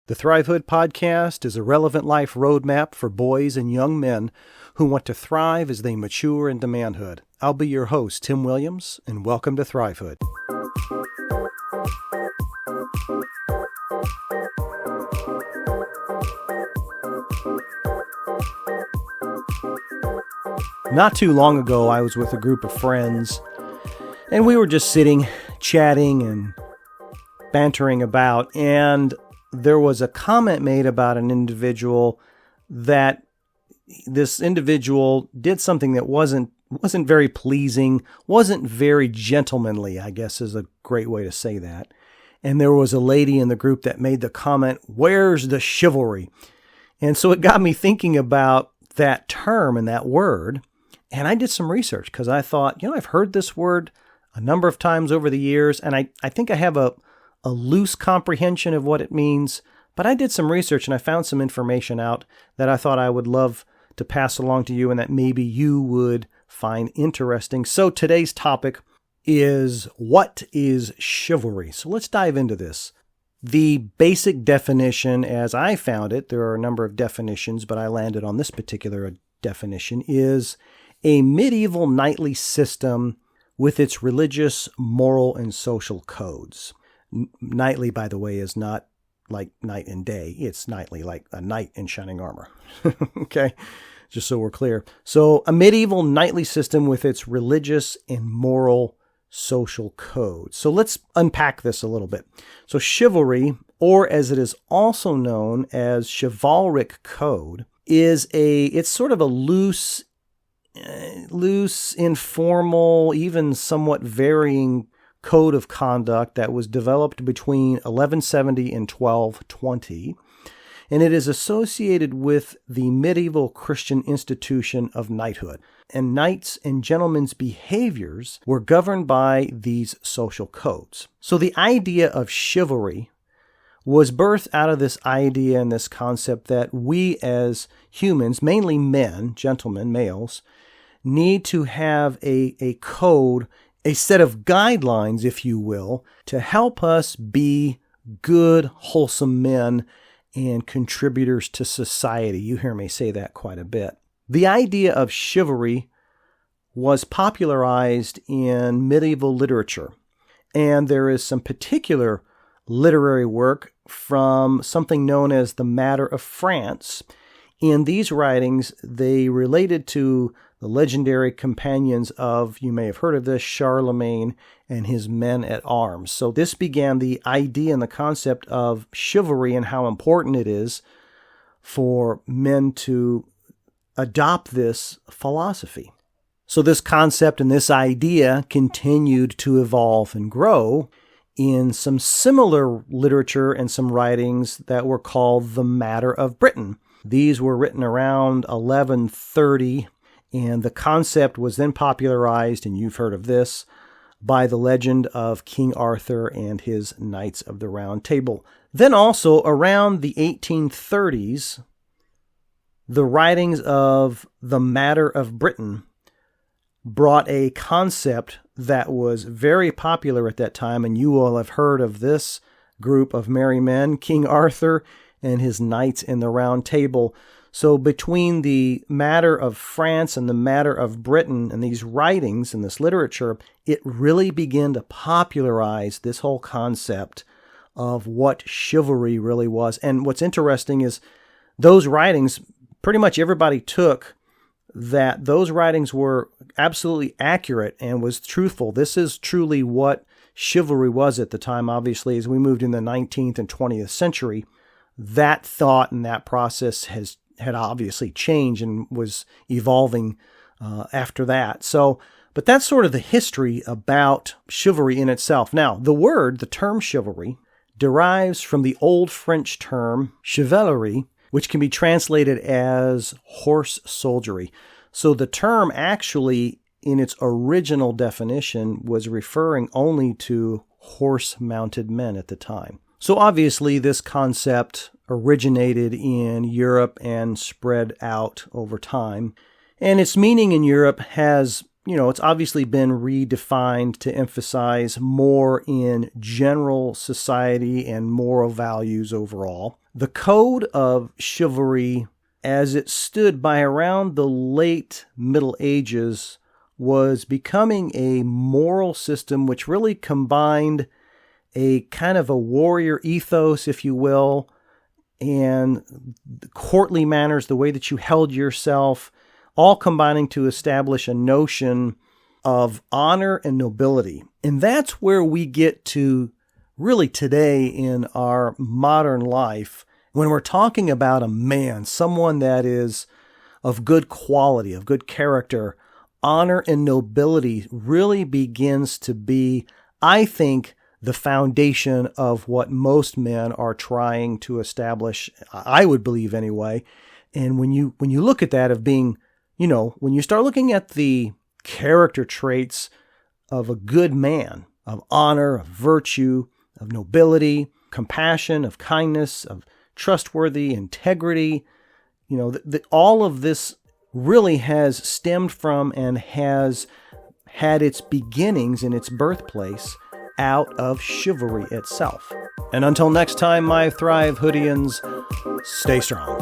The Thrivehood Podcast is a relevant life roadmap for boys and young men who want to thrive as they mature into manhood. I'll be your host, Tim Williams, and welcome to Thrivehood. Not too long ago, I was with a group of friends, and we were just sitting, chatting, and bantering about, and there was a comment made about an individual that this individual did something that wasn't very pleasing, wasn't very gentlemanly, I guess is a great way to say that. And there was a lady in the group that made the comment, "Where's the chivalry?" And so it got me thinking about that term and that word. And I did some research because I thought, I've heard this word a number of times over the years, and I think I have a loose comprehension of what it means, but I did some research and I found some information out that I thought I would love to pass along to you and that maybe you would find interesting. So today's topic is, what is chivalry? So let's dive into this. The basic definition, as I found it, there are a number of definitions, but I landed on this particular definition, is a medieval knightly system with its religious, moral, and social codes. Knightly, by the way, is not like night and day. It's knightly, like a knight in shining armor. Okay, just so we're clear. So a medieval knightly system with its religious and moral social codes. So let's unpack this a little bit. So chivalry, or as it is also known as chivalric code, it's sort of a loose, informal, even somewhat varying code of conduct that was developed between 1170 and 1220, and it is associated with the medieval Christian institution of knighthood. And knights and gentlemen's behaviors were governed by these social codes. So the idea of chivalry was birthed out of this idea and this concept that we as humans, mainly men, gentlemen, males, need to have a code, a set of guidelines, if you will, to help us be good, wholesome men and contributors to society. You hear me say that quite a bit. The idea of chivalry was popularized in medieval literature, and there is some particular literary work from something known as the Matter of France. In these writings, they related to the legendary companions of, you may have heard of this, Charlemagne and his men at arms. So this began the idea and the concept of chivalry and how important it is for men to adopt this philosophy. So this concept and this idea continued to evolve and grow in some similar literature and some writings that were called the Matter of Britain. These were written around 1130, and the concept was then popularized, and you've heard of this, by the legend of King Arthur and his Knights of the Round Table. Then also around the 1830s, the writings of the Matter of Britain brought a concept that was very popular at that time, and you will have heard of this group of merry men, King Arthur and his Knights in the Round Table. So between the Matter of France and the Matter of Britain and these writings and this literature, it really began to popularize this whole concept of what chivalry really was. And what's interesting is those writings, pretty much everybody took that those writings were absolutely accurate and was truthful. This is truly what chivalry was at the time. Obviously, as we moved in the 19th and 20th century, that thought and that process had obviously changed and was evolving after that. So, but that's sort of the history about chivalry in itself. Now, the term chivalry, derives from the Old French term chevalerie, which can be translated as horse soldiery. So the term actually, in its original definition, was referring only to horse-mounted men at the time. So obviously this concept originated in Europe and spread out over time. And its meaning in Europe has it's obviously been redefined to emphasize more in general society and moral values overall. The code of chivalry, as it stood by around the late Middle Ages, was becoming a moral system which really combined a kind of a warrior ethos, if you will, and courtly manners, the way that you held yourself, all combining to establish a notion of honor and nobility. And that's where we get to really today in our modern life, when we're talking about a man, someone that is of good quality, of good character. Honor and nobility really begins to be, I think, the foundation of what most men are trying to establish, I would believe anyway. And when you look at that of being, when you start looking at the character traits of a good man, of honor, of virtue, of nobility, compassion, of kindness, of trustworthy, integrity, all of this really has stemmed from and has had its beginnings in its birthplace out of chivalry itself. And until next time, my Thrivehoodians, stay strong.